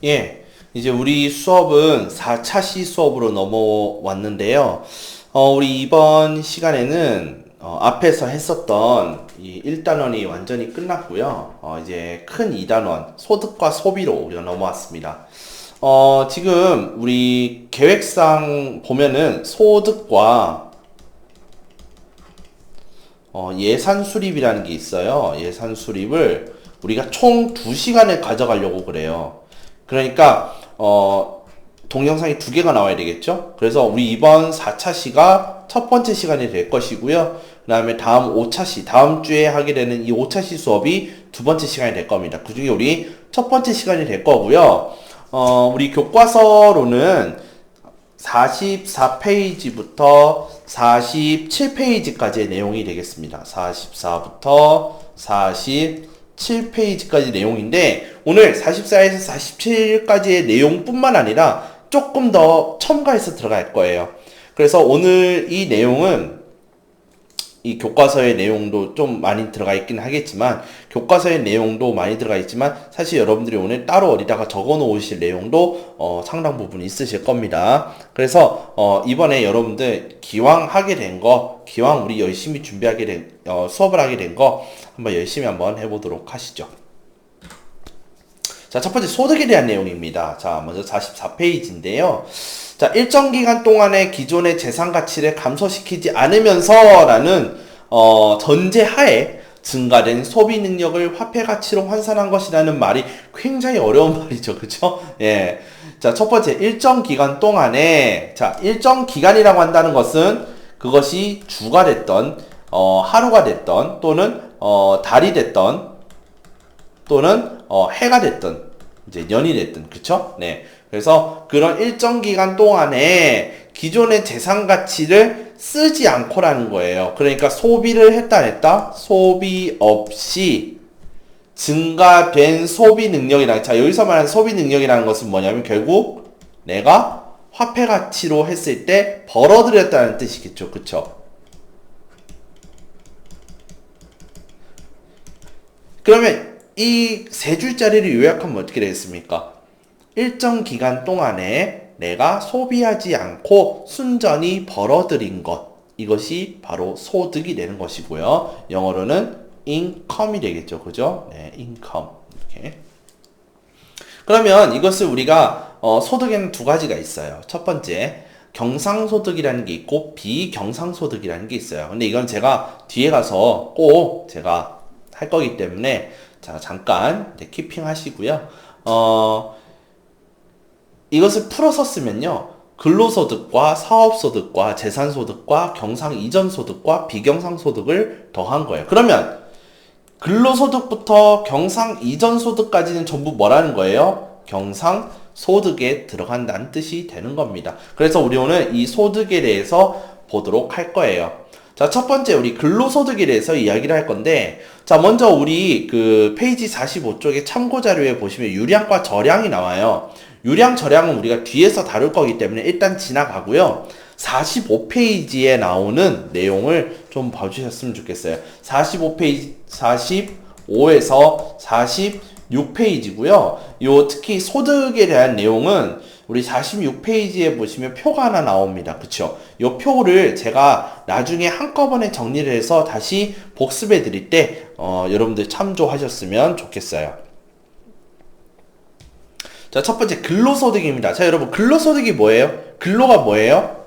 예, 이제 우리 수업은 4차 시 수업으로 넘어왔는데요. 우리 이번 시간에는 앞에서 했었던 이 1단원이 완전히 끝났고요. 이제 큰 2단원, 소득과 소비로 우리가 넘어왔습니다. 지금 우리 계획상 보면은 소득과 예산 수립이라는 게 있어요. 예산 수립을 우리가 총 2시간을 가져가려고 그래요. 그러니까 동영상이 두 개가 나와야 되겠죠? 그래서 우리 이번 4차 시가 첫 번째 시간이 될 것이고요. 그 다음에 다음 5차 시, 다음 주에 하게 되는 이 5차 시 수업이 두 번째 시간이 될 겁니다. 그 중에 우리 첫 번째 시간이 될 거고요. 우리 교과서로는 44페이지부터 47페이지까지의 내용이 되겠습니다. 44부터 47페이지까지 내용인데 오늘 44에서 47까지의 내용뿐만 아니라 조금 더 첨가해서 들어갈 거예요. 그래서 오늘 이 내용은 이 교과서의 내용도 좀 많이 들어가 있긴 하겠지만 교과서의 내용도 많이 들어가 있지만 사실 여러분들이 오늘 따로 어디다가 적어 놓으실 내용도 상당 부분 있으실 겁니다. 그래서 이번에 여러분들 기왕 하게 된 거, 기왕 우리 열심히 준비하게 된 수업을 하게 된 거 한번 열심히 한번 해보도록 하시죠. 자, 첫 번째 소득에 대한 내용입니다. 자, 먼저 44페이지인데요. 자, 일정 기간 동안에 기존의 재산 가치를 감소시키지 않으면서라는 전제하에 증가된 소비 능력을 화폐 가치로 환산한 것이라는 말이 굉장히 어려운 말이죠. 그쵸? 예. 자, 첫 번째 일정 기간 동안에 자, 일정 기간이라고 한다는 것은 그것이 주가 됐던 하루가 됐던 또는 달이 됐던 또는 해가 됐든 이제 년이 됐든 그쵸? 네. 그래서 그런 일정 기간 동안에 기존의 재산 가치를 쓰지 않고라는 거예요. 그러니까 소비를 했다 안 했다? 소비 없이 증가된 소비 능력이랑 자 여기서 말하는 소비 능력이라는 것은 뭐냐면 결국 내가 화폐 가치로 했을 때 벌어들였다는 뜻이겠죠. 그쵸? 그러면 이 세 줄짜리를 요약하면 어떻게 되겠습니까? 일정 기간 동안에 내가 소비하지 않고 순전히 벌어들인 것. 이것이 바로 소득이 되는 것이고요. 영어로는 income이 되겠죠. 그죠? 네, income. 이렇게. 그러면 이것을 우리가 소득에는 두 가지가 있어요. 첫 번째, 경상소득이라는 게 있고 비경상소득이라는 게 있어요. 근데 이건 제가 뒤에 가서 꼭 제가 할 거기 때문에 자, 잠깐 키핑 하시고요. 이것을 풀어서 쓰면요. 근로소득과 사업소득과 재산소득과 경상이전소득과 비경상소득을 더한 거예요. 그러면 근로소득부터 경상이전소득까지는 전부 뭐라는 거예요? 경상소득에 들어간다는 뜻이 되는 겁니다. 그래서 우리 오늘 이 소득에 대해서 보도록 할 거예요. 자, 첫 번째 우리 근로소득에 대해서 이야기를 할 건데 자, 먼저 우리 그 페이지 45쪽에 참고 자료에 보시면 유량과 저량이 나와요. 유량, 저량은 우리가 뒤에서 다룰 거기 때문에 일단 지나가고요. 45페이지에 나오는 내용을 좀 봐주셨으면 좋겠어요. 45페이지, 45에서 46페이지고요. 요 특히 소득에 대한 내용은 우리 46페이지에 보시면 표가 하나 나옵니다. 그쵸? 요 표를 제가 나중에 한꺼번에 정리를 해서 다시 복습해 드릴 때 여러분들 참조하셨으면 좋겠어요. 자, 첫 번째 근로소득입니다. 자, 여러분 근로소득이 뭐예요? 근로가 뭐예요?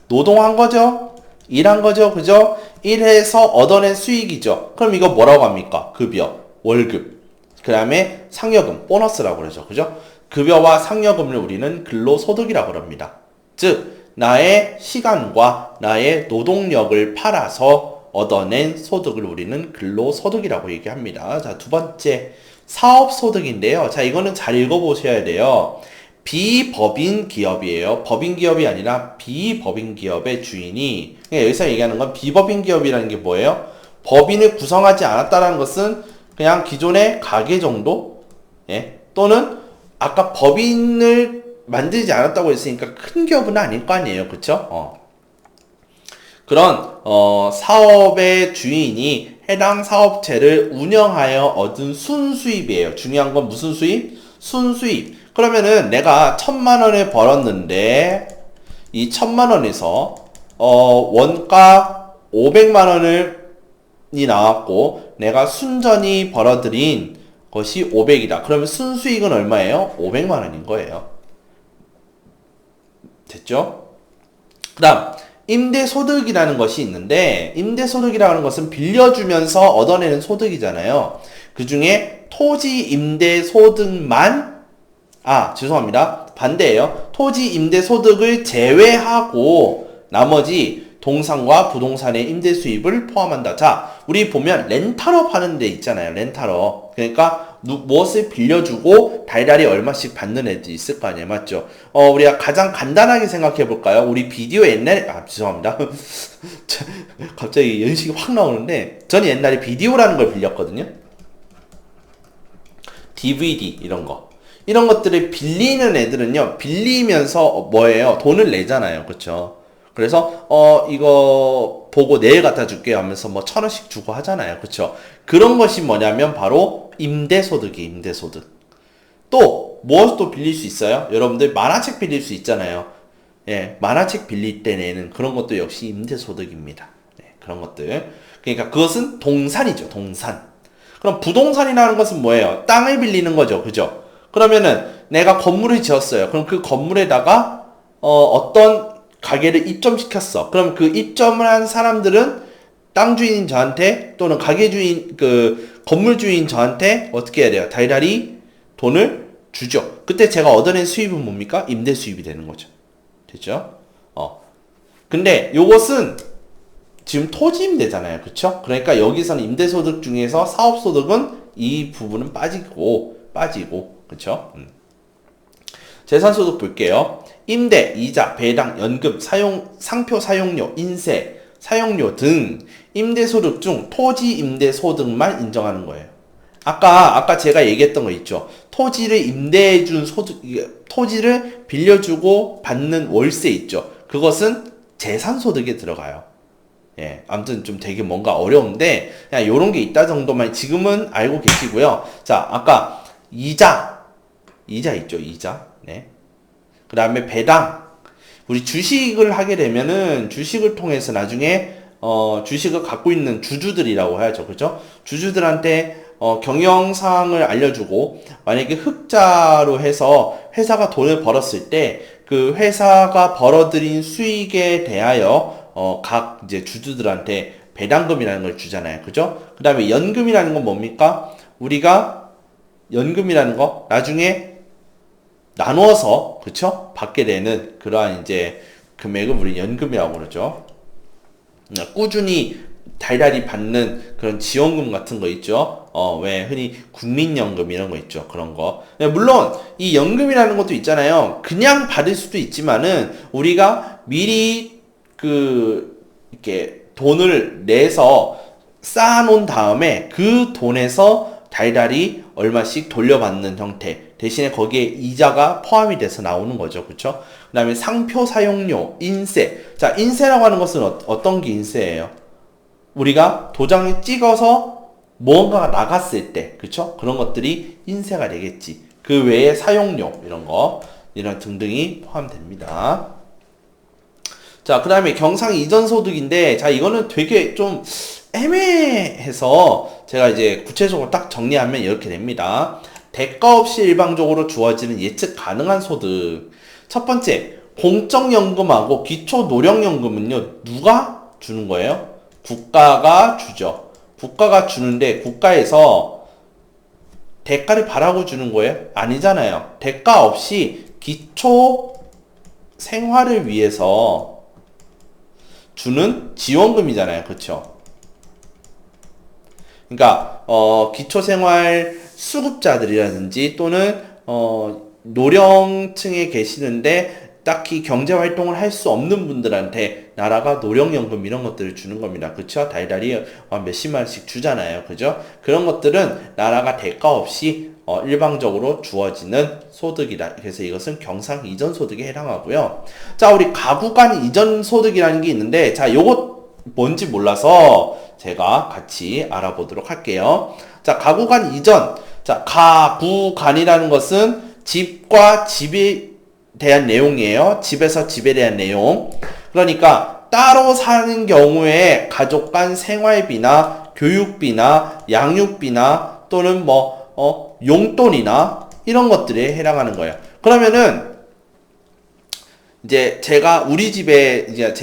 노동한 거죠? 일한 거죠? 그죠? 일해서 얻어낸 수익이죠. 그럼 이거 뭐라고 합니까? 급여, 월급, 그 다음에 상여금, 보너스라고 그러죠. 그죠? 급여와 상여금을 우리는 근로소득이라고 합니다. 즉, 나의 시간과 나의 노동력을 팔아서 얻어낸 소득을 우리는 근로소득이라고 얘기합니다. 자, 두 번째, 사업소득인데요. 자, 이거는 잘 읽어보셔야 돼요. 비법인 기업이에요. 법인 기업이 아니라 비법인 기업의 주인이 여기서 얘기하는 건 비법인 기업이라는 게 뭐예요? 법인을 구성하지 않았다는 것은 그냥 기존의 가게 정도? 예? 또는 아까 법인을 만들지 않았다고 했으니까 큰 기업은 아닐 거 아니에요. 그쵸? 그런 사업의 주인이 해당 사업체를 운영하여 얻은 순수입이에요. 중요한 건 무슨 수입? 순수입. 그러면은 내가 1,000만원을 벌었는데 이 1,000만원에서 원가 500만원이 나왔고 내가 순전히 벌어들인 것이 500이다. 그러면 순수익은 얼마예요? 500만원인 거예요. 됐죠? 그 다음 임대소득이라는 것이 있는데 임대소득이라는 것은 빌려주면서 얻어내는 소득이잖아요. 그 중에 토지 임대소득만 죄송합니다. 반대예요. 토지 임대소득을 제외하고 나머지 동산과 부동산의 임대 수입을 포함한다. 자, 우리 보면 렌탈업 하는 데 있잖아요. 렌탈업. 그러니까 무엇을 빌려주고 달달이 얼마씩 받는 애들이 있을 거 아니에요. 맞죠? 우리가 가장 간단하게 생각해 볼까요? 우리 비디오 옛날에 죄송합니다. 갑자기 연식이 확 나오는데 저는 옛날에 비디오라는 걸 빌렸거든요. DVD 이런 거. 이런 것들을 빌리는 애들은요. 빌리면서 뭐예요? 돈을 내잖아요. 그렇죠? 그래서 이거 보고 내일 갖다 줄게요 하면서 뭐 1,000원씩 주고 하잖아요. 그쵸? 그런 것이 뭐냐면 바로 임대소득이에요. 임대소득. 또 무엇도 빌릴 수 있어요? 여러분들 만화책 빌릴 수 있잖아요. 예, 만화책 빌릴 때 내는 그런 것도 역시 임대소득입니다. 네, 그런 것들. 그러니까 그것은 동산이죠. 동산. 그럼 부동산이라는 것은 뭐예요? 땅을 빌리는 거죠. 그죠? 그러면은 내가 건물을 지었어요. 그럼 그 건물에다가 어떤 가게를 입점시켰어. 그럼 그 입점을 한 사람들은 땅 주인인 저한테 또는 가게 주인, 건물 주인 저한테 어떻게 해야 돼요? 달달이 돈을 주죠. 그때 제가 얻어낸 수입은 뭡니까? 임대 수입이 되는 거죠. 됐죠? 근데 요것은 지금 토지 임대잖아요. 그쵸? 그러니까 여기서는 임대소득 중에서 사업소득은 이 부분은 빠지고, 그쵸? 재산소득 볼게요. 임대, 이자, 배당, 연금, 상표 사용료, 인세, 사용료 등 임대소득 중 토지 임대소득만 인정하는 거예요. 아까 제가 얘기했던 거 있죠. 토지를 임대해준 소득, 토지를 빌려주고 받는 월세 있죠. 그것은 재산소득에 들어가요. 예, 아무튼 좀 되게 뭔가 어려운데 그냥 요런 게 있다 정도만 지금은 알고 계시고요. 자, 아까 이자 있죠. 이자. 네. 그 다음에 배당. 우리 주식을 하게 되면은 주식을 통해서 나중에 주식을 갖고 있는 주주들이라고 해야죠. 그죠? 주주들한테 경영상을 알려주고 만약에 흑자로 해서 회사가 돈을 벌었을 때 그 회사가 벌어들인 수익에 대하여 각 이제 주주들한테 배당금이라는 걸 주잖아요. 그죠? 그 다음에 연금이라는 건 뭡니까? 우리가 연금이라는 거 나중에 나누어서 그쵸? 받게 되는 그러한 이제 금액을 우리 연금이라고 그러죠. 꾸준히 달달이 받는 그런 지원금 같은 거 있죠. 왜 흔히 국민연금 이런 거 있죠. 그런 거. 물론 이 연금이라는 것도 있잖아요. 그냥 받을 수도 있지만은 우리가 미리 이렇게 돈을 내서 쌓아놓은 다음에 그 돈에서 달달이 얼마씩 돌려받는 형태. 대신에 거기에 이자가 포함이 돼서 나오는 거죠. 그쵸? 그 다음에 상표 사용료, 인세. 자, 인세라고 하는 것은 어떤 게 인세예요? 우리가 도장에 찍어서 무언가가 나갔을 때, 그쵸? 그런 것들이 인세가 되겠지. 그 외에 사용료, 이런 등등이 포함됩니다. 자, 그 다음에 경상 이전 소득인데, 자, 이거는 되게 좀 애매해서 제가 이제 구체적으로 딱 정리하면 이렇게 됩니다. 대가 없이 일방적으로 주어지는 예측 가능한 소득. 첫 번째, 공적연금하고 기초노령연금은요, 누가 주는 거예요? 국가가 주죠. 국가가 주는데, 국가에서 대가를 바라고 주는 거예요? 아니잖아요. 대가 없이 기초 생활을 위해서 주는 지원금이잖아요. 그쵸? 그러니까 기초생활 수급자들이라든지 또는 노령층에 계시는데 딱히 경제활동을 할 수 없는 분들한테 나라가 노령연금 이런 것들을 주는 겁니다. 그쵸? 달달이 몇십만원씩 주잖아요. 그죠? 그런 것들은 나라가 대가 없이 일방적으로 주어지는 소득이다. 그래서 이것은 경상 이전 소득에 해당하고요. 자, 우리 가구 간 이전 소득이라는 게 있는데, 자, 요것 뭔지 몰라서 제가 같이 알아보도록 할게요. 자, 가구 간 이전. 자, 가, 구, 간이라는 것은 집과 집에 대한 내용이에요. 집에서 집에 대한 내용. 그러니까 따로 사는 경우에 가족 간 생활비나 교육비나 양육비나 또는 용돈이나 이런 것들에 해당하는 거예요. 그러면은 이제 우리 집에 이제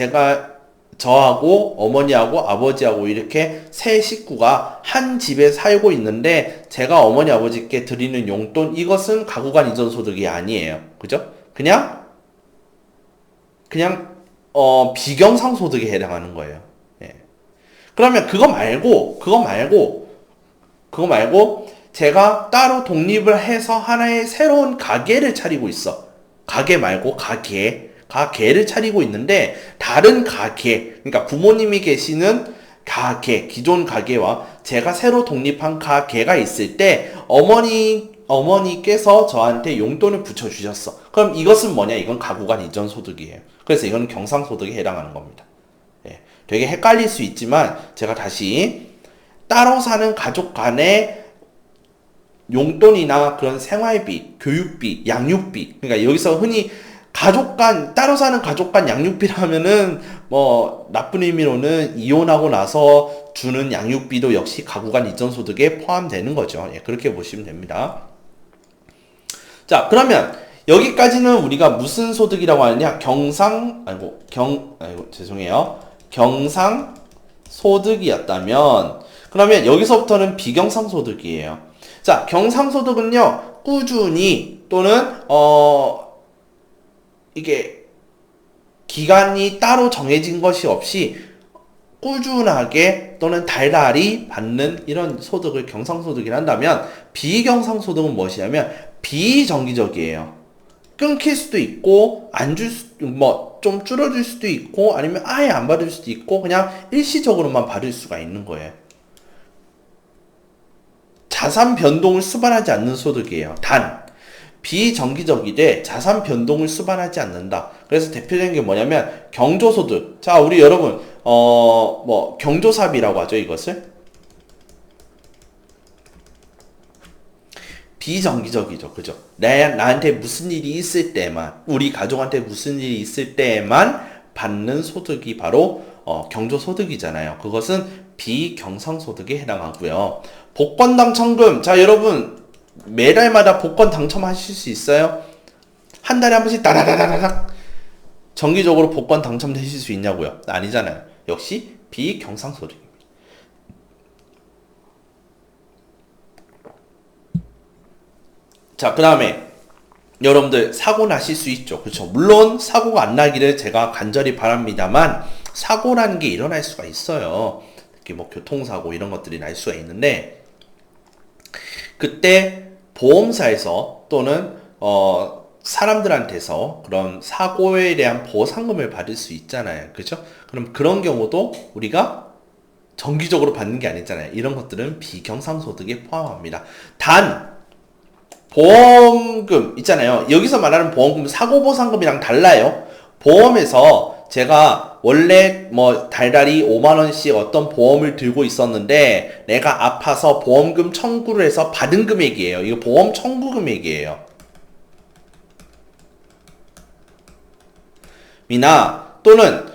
저하고 어머니하고 아버지하고 이렇게 세 식구가 한 집에 살고 있는데 제가 어머니 아버지께 드리는 용돈 이것은 가구간 이전 소득이 아니에요. 그죠? 그냥 비경상 소득에 해당하는 거예요. 예. 그러면 그거 말고 제가 따로 독립을 해서 하나의 새로운 가게를 차리고 있어. 가게 말고 가게를 차리고 있는데 다른 가게, 그러니까 부모님이 계시는 가게, 기존 가게와 제가 새로 독립한 가게가 있을 때 어머니께서 저한테 용돈을 붙여주셨어. 그럼 이것은 뭐냐? 이건 가구간 이전 소득이에요. 그래서 이건 경상소득에 해당하는 겁니다. 예, 되게 헷갈릴 수 있지만 제가 다시 따로 사는 가족 간의 용돈이나 그런 생활비, 교육비, 양육비, 그러니까 여기서 흔히 따로 사는 가족 간 양육비라면은 나쁜 의미로는 이혼하고 나서 주는 양육비도 역시 가구간 이전 소득에 포함되는 거죠. 예, 그렇게 보시면 됩니다. 자, 그러면 여기까지는 우리가 무슨 소득이라고 하느냐? 경상 소득이었다면 그러면 여기서부터는 비경상 소득이에요. 자, 경상 소득은요. 꾸준히 또는 이게 기간이 따로 정해진 것이 없이 꾸준하게 또는 달달이 받는 이런 소득을 경상소득이라 한다면 비경상소득은 무엇이냐면 비정기적이에요. 끊길 수도 있고 좀 줄어들 수도 있고 아니면 아예 안 받을 수도 있고 그냥 일시적으로만 받을 수가 있는 거예요. 자산 변동을 수반하지 않는 소득이에요. 단 비정기적이되 자산 변동을 수반하지 않는다. 그래서 대표적인 게 뭐냐면 경조소득. 자, 우리 여러분 경조사비라고 하죠, 이것을. 비정기적이죠. 그죠? 나한테 무슨 일이 있을 때만, 우리 가족한테 무슨 일이 있을 때만 받는 소득이 바로 경조소득이잖아요. 그것은 비경상소득에 해당하고요. 복권 당첨금. 자, 여러분 매달마다 복권 당첨하실 수 있어요? 한 달에 한 번씩 따라라라락 정기적으로 복권 당첨되실 수 있냐고요? 아니잖아요. 역시 비경상소득입니다. 자, 그 다음에 여러분들 사고 나실 수 있죠. 그렇죠? 물론 사고가 안 나기를 제가 간절히 바랍니다만 사고라는 게 일어날 수가 있어요. 특히 교통사고 이런 것들이 날 수가 있는데 그때 보험사에서 또는 사람들한테서 그런 사고에 대한 보상금을 받을 수 있잖아요. 그렇죠? 그럼 그런 경우도 우리가 정기적으로 받는 게 아니잖아요. 이런 것들은 비경상소득에 포함합니다. 단 보험금 있잖아요. 여기서 말하는 보험금은 사고보상금이랑 달라요. 보험에서 제가 원래 달달이 5만원씩 어떤 보험을 들고 있었는데 내가 아파서 보험금 청구를 해서 받은 금액이에요. 이거 보험 청구 금액이에요. 이나 또는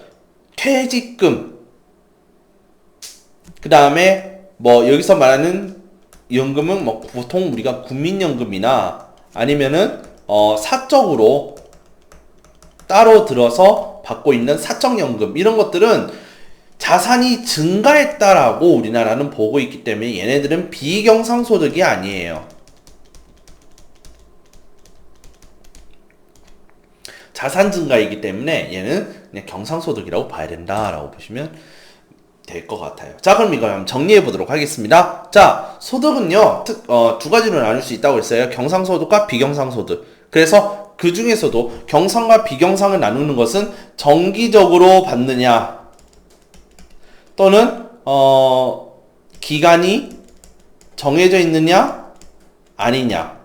퇴직금, 그 다음에 여기서 말하는 연금은 보통 우리가 국민연금이나 아니면은 사적으로 따로 들어서 받고 있는 사적연금 이런 것들은 자산이 증가했다라고 우리나라는 보고 있기 때문에 얘네들은 비경상소득이 아니에요. 자산 증가이기 때문에 얘는 그냥 경상소득이라고 봐야 된다라고 보시면 될 것 같아요. 자, 그럼 이걸 한번 정리해 보도록 하겠습니다. 자, 소득은요 두 가지로 나눌 수 있다고 했어요. 경상소득과 비경상소득. 그래서 그 중에서도 경상과 비경상을 나누는 것은 정기적으로 받느냐 또는 기간이 정해져 있느냐 아니냐.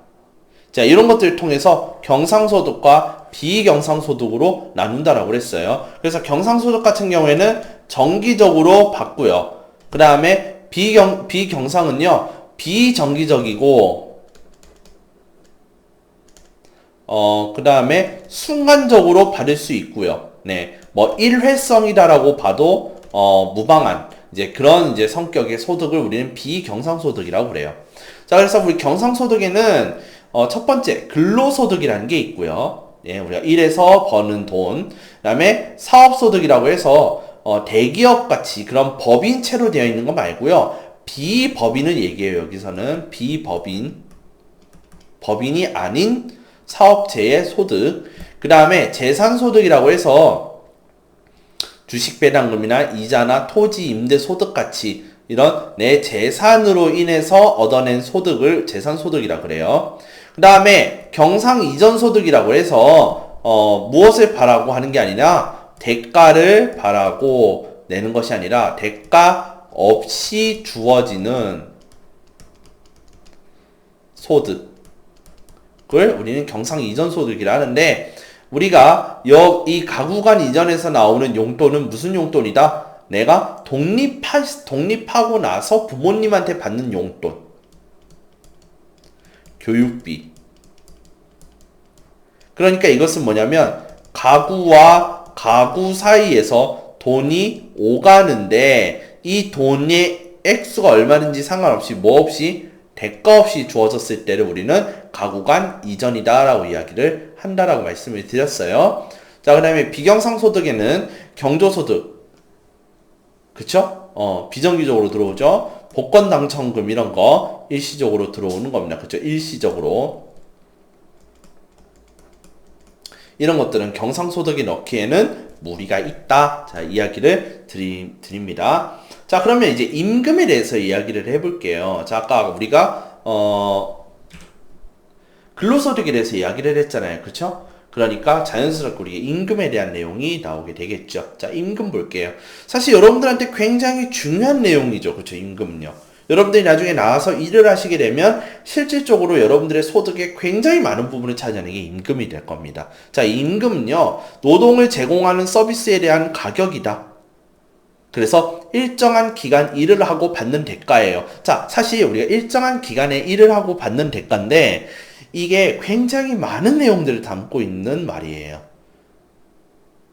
자, 이런 것들을 통해서 경상소득과 비경상소득으로 나눈다라고 그랬어요. 그래서 경상소득 같은 경우에는 정기적으로 받고요. 그 다음에 비경상은요 비정기적이고 그 다음에 순간적으로 받을 수 있고요. 네, 뭐 일회성이다라고 봐도 무방한 이제 그런 이제 성격의 소득을 우리는 비경상소득이라고 그래요. 자, 그래서 우리 경상소득에는 첫 번째 근로소득이라는 게 있고요. 예, 우리가 일해서 버는 돈, 그다음에 사업소득이라고 해서 대기업 같이 그런 법인체로 되어 있는 거 말고요. 비법인을 얘기해요. 여기서는 법인이 아닌 사업체의 소득. 그 다음에 재산소득이라고 해서 주식 배당금이나 이자나 토지 임대 소득 같이 이런 내 재산으로 인해서 얻어낸 소득을 재산소득이라 그래요. 그 다음에 경상 이전 소득이라고 해서 무엇을 바라고 하는 게 아니라 대가를 바라고 내는 것이 아니라 대가 없이 주어지는 소득을 우리는 경상 이전 소득이라 하는데, 우리가 이 가구간 이전에서 나오는 용돈은 무슨 용돈이다? 내가 독립하고 나서 부모님한테 받는 용돈. 교육비. 그러니까 이것은 뭐냐면 가구와 가구 사이에서 돈이 오가는데 이 돈의 액수가 얼마든지 상관없이 뭐 없이 대가 없이 주어졌을 때를 우리는 가구간 이전이다 라고 이야기를 한다라고 말씀을 드렸어요. 자, 그 다음에 비경상소득에는 경조소득, 그쵸? 비정기적으로 들어오죠. 복권 당첨금 이런 거 일시적으로 들어오는 겁니다. 그쵸? 일시적으로. 이런 것들은 경상소득에 넣기에는 무리가 있다. 자, 이야기를 드립니다. 자, 그러면 이제 임금에 대해서 이야기를 해볼게요. 자, 아까 우리가 근로소득에 대해서 이야기를 했잖아요. 그쵸? 그러니까 자연스럽게 우리 임금에 대한 내용이 나오게 되겠죠. 자, 임금 볼게요. 사실 여러분들한테 굉장히 중요한 내용이죠. 그쵸? 임금은요. 여러분들이 나중에 나와서 일을 하시게 되면 실질적으로 여러분들의 소득의 굉장히 많은 부분을 차지하는 게 임금이 될 겁니다. 자, 임금은요, 노동을 제공하는 서비스에 대한 가격이다. 그래서 일정한 기간 일을 하고 받는 대가예요. 자, 사실 우리가 일정한 기간에 일을 하고 받는 대가인데 이게 굉장히 많은 내용들을 담고 있는 말이에요.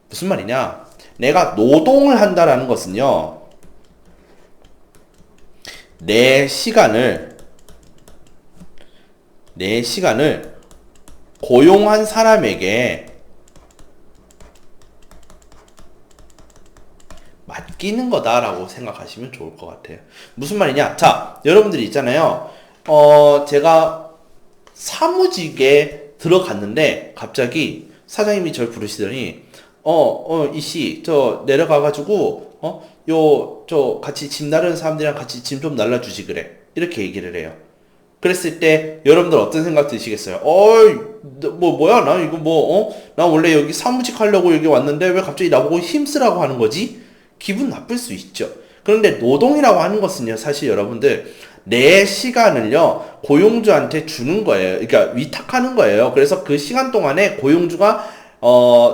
무슨 말이냐? 내가 노동을 한다라는 것은요, 내 시간을 고용한 사람에게 맡기는 거다라고 생각하시면 좋을 것 같아요. 무슨 말이냐? 자, 여러분들이 있잖아요. 제가 사무직에 들어갔는데 갑자기 사장님이 저를 부르시더니 이씨, 저 내려가가지고 저 같이 짐 나르는 사람들이랑 같이 짐 좀 날라주지 그래. 이렇게 얘기를 해요. 그랬을 때 여러분들 어떤 생각 드시겠어요? 뭐야? 나 이거 나 원래 여기 사무직 하려고 여기 왔는데 왜 갑자기 나보고 힘쓰라고 하는 거지? 기분 나쁠 수 있죠. 그런데 노동이라고 하는 것은요, 사실 여러분들 내 시간을요 고용주한테 주는 거예요. 그러니까 위탁하는 거예요. 그래서 그 시간 동안에 고용주가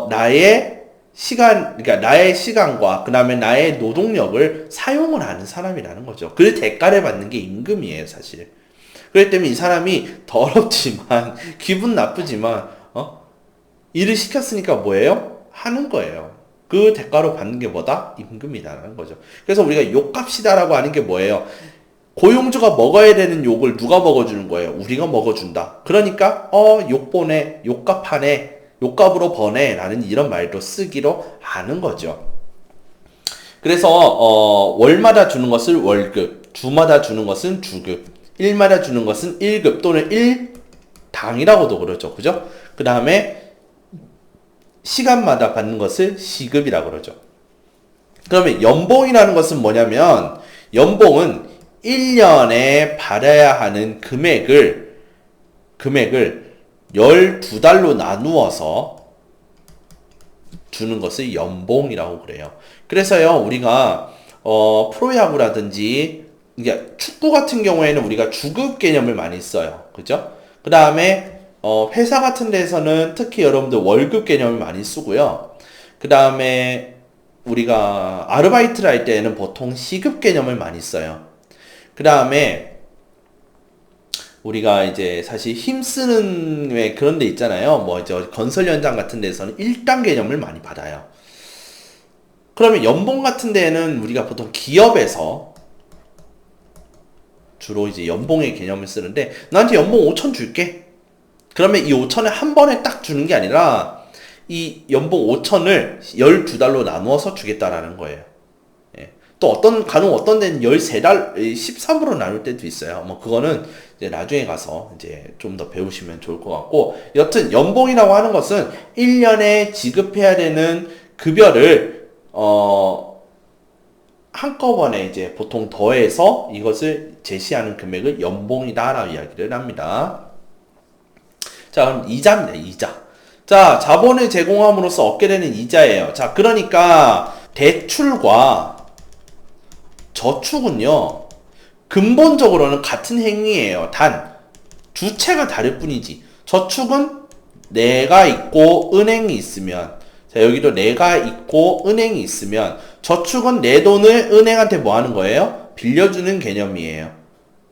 나의 시간과 그 다음에 나의 노동력을 사용을 하는 사람이라는 거죠. 그 대가를 받는 게 임금이에요, 사실. 그렇기 때문에 이 사람이 더럽지만 기분 나쁘지만 일을 시켰으니까 뭐예요? 하는 거예요. 그 대가로 받는 게 뭐다? 임금이라는 거죠. 그래서 우리가 욕합시다라고 하는 게 뭐예요? 고용주가 먹어야 되는 욕을 누가 먹어주는 거예요? 우리가 먹어준다. 그러니까 욕보내, 욕값하네, 욕값으로 버네 라는 이런 말도 쓰기로 하는 거죠. 그래서 월마다 주는 것을 월급, 주마다 주는 것은 주급, 일마다 주는 것은 일급 또는 일당이라고도 그러죠. 그죠? 그 다음에 시간마다 받는 것을 시급이라고 그러죠. 그러면 연봉이라는 것은 뭐냐면, 연봉은 1년에 받아야 하는 금액을 12달로 나누어서 주는 것을 연봉이라고 그래요. 그래서요, 우리가 프로야구라든지 이게 축구 같은 경우에는 우리가 주급 개념을 많이 써요. 그죠? 그 다음에 회사 같은 데서는 특히 여러분들 월급 개념을 많이 쓰고요. 그 다음에 우리가 아르바이트를 할 때에는 보통 시급 개념을 많이 써요. 그 다음에 우리가 이제 사실 힘쓰는 왜 그런 데 있잖아요. 뭐 이제 건설 현장 같은 데서는 1단 개념을 많이 받아요. 그러면 연봉 같은 데는 우리가 보통 기업에서 주로 이제 연봉의 개념을 쓰는데, 나한테 연봉 5천 줄게. 그러면 이 5천을 한 번에 딱 주는 게 아니라 이 연봉 5천을 12달로 나누어서 주겠다라는 거예요. 예. 또 간혹 어떤 데는 13달, 13으로 나눌 때도 있어요. 뭐 그거는 이제 나중에 가서 이제 좀 더 배우시면 좋을 것 같고, 여튼 연봉이라고 하는 것은 1년에 지급해야 되는 급여를 한꺼번에 이제 보통 더해서 이것을 제시하는 금액을 연봉이다라고 이야기를 합니다. 자, 그럼 이자입니다. 이자. 자, 자본을 제공함으로써 얻게 되는 이자예요. 자, 그러니까 대출과 저축은요, 근본적으로는 같은 행위예요. 단 주체가 다를 뿐이지. 저축은 내가 있고 은행이 있으면, 자, 여기도 내가 있고 은행이 있으면, 저축은 내 돈을 은행한테 뭐 하는 거예요? 빌려주는 개념이에요.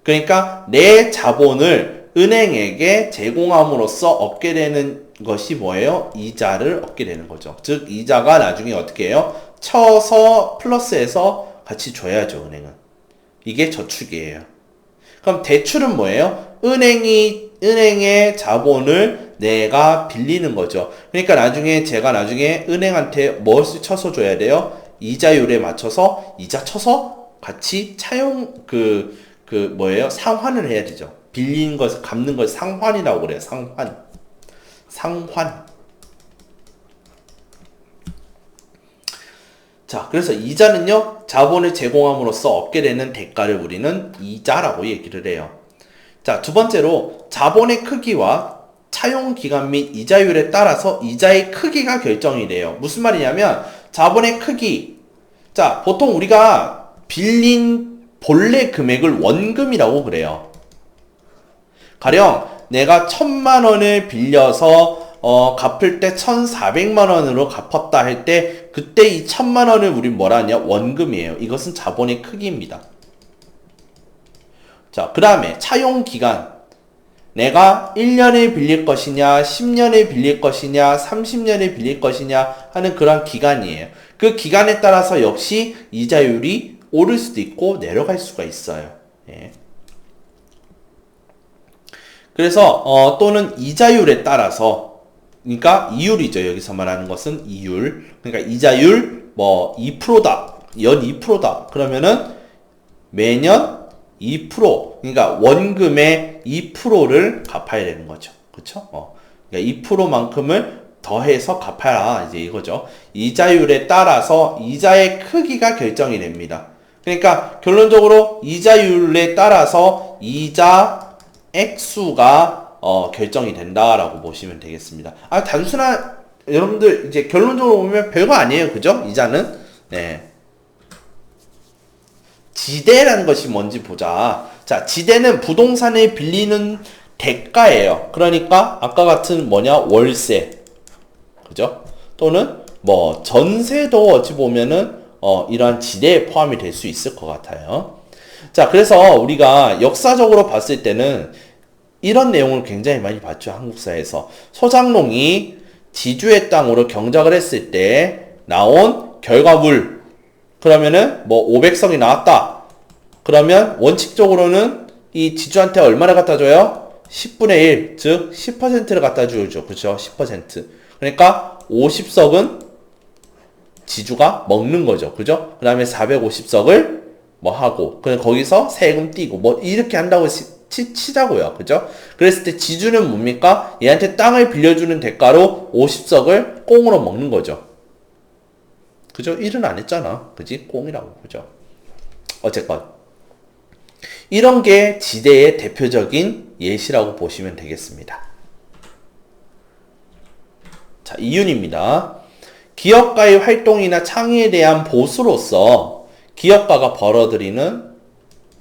그러니까 내 자본을 은행에게 제공함으로써 얻게 되는 것이 뭐예요? 이자를 얻게 되는 거죠. 즉 이자가 나중에 어떻게 해요? 쳐서 플러스해서 같이 줘야죠, 은행은. 이게 저축이에요. 그럼 대출은 뭐예요? 은행의 자본을 내가 빌리는 거죠. 그러니까 제가 나중에 은행한테 뭘 쳐서 줘야 돼요? 이자율에 맞춰서 이자 쳐서 같이 상환을 해야 되죠. 빌린 것을 갚는 걸 상환이라고 그래요. 상환. 자, 그래서 이자는요, 자본을 제공함으로써 얻게 되는 대가를 우리는 이자라고 얘기를 해요. 자, 두 번째로 자본의 크기와 차용 기간 및 이자율에 따라서 이자의 크기가 결정이 돼요. 무슨 말이냐면 자본의 크기. 자, 보통 우리가 빌린 본래 금액을 원금이라고 그래요. 가령 내가 1,000만 원을 빌려서 갚을 때 1,400만 원으로 갚았다 할 때, 그때 이 1,000만 원을 우린 뭐라 하냐? 원금이에요. 이것은 자본의 크기입니다. 자, 그 다음에 차용 기간. 내가 1년에 빌릴 것이냐, 10년에 빌릴 것이냐, 30년에 빌릴 것이냐 하는 그런 기간이에요. 그 기간에 따라서 역시 이자율이 오를 수도 있고 내려갈 수가 있어요. 예. 그래서 또는 이자율에 따라서, 그러니까 이율이죠. 여기서 말하는 것은 이율. 그러니까 이자율 뭐 2%다. 연 2%다. 그러면은 매년 2%, 그러니까 원금의 2%를 갚아야 되는 거죠. 그쵸? 그러니까 2%만큼을 더해서 갚아라. 이제 이거죠. 이자율에 따라서 이자의 크기가 결정이 됩니다. 그러니까 결론적으로 이자율에 따라서 이자 액수가 결정이 된다라고 보시면 되겠습니다. 단순한, 여러분들 이제 결론적으로 보면 별거 아니에요. 그죠? 이자는. 네. 지대라는 것이 뭔지 보자. 자, 지대는 부동산을 빌리는 대가예요. 그러니까 아까 같은 월세. 그죠? 또는 뭐 전세도 어찌 보면은 이러한 지대에 포함이 될 수 있을 것 같아요. 자, 그래서 우리가 역사적으로 봤을 때는 이런 내용을 굉장히 많이 봤죠. 한국사에서. 소장농이 지주의 땅으로 경작을 했을 때 나온 결과물, 그러면은 뭐 500석이 나왔다. 그러면 원칙적으로는 이 지주한테 얼마를 갖다 줘요? 10분의 1, 즉 10%를 갖다 주죠. 그렇죠? 10%. 그러니까 50석은 지주가 먹는 거죠. 그죠? 그 다음에 450석을 뭐 하고, 그냥 거기서 세금 띄고 뭐 이렇게 한다고 치자고요. 그죠? 그랬을 때 지주는 뭡니까? 얘한테 땅을 빌려주는 대가로 50석을 꽁으로 먹는 거죠. 그죠? 일은 안 했잖아. 그지? 꽁이라고. 그죠? 어쨌건 이런 게 지대의 대표적인 예시라고 보시면 되겠습니다. 자, 이윤입니다. 기업가의 활동이나 창의에 대한 보수로서 기업가가 벌어들이는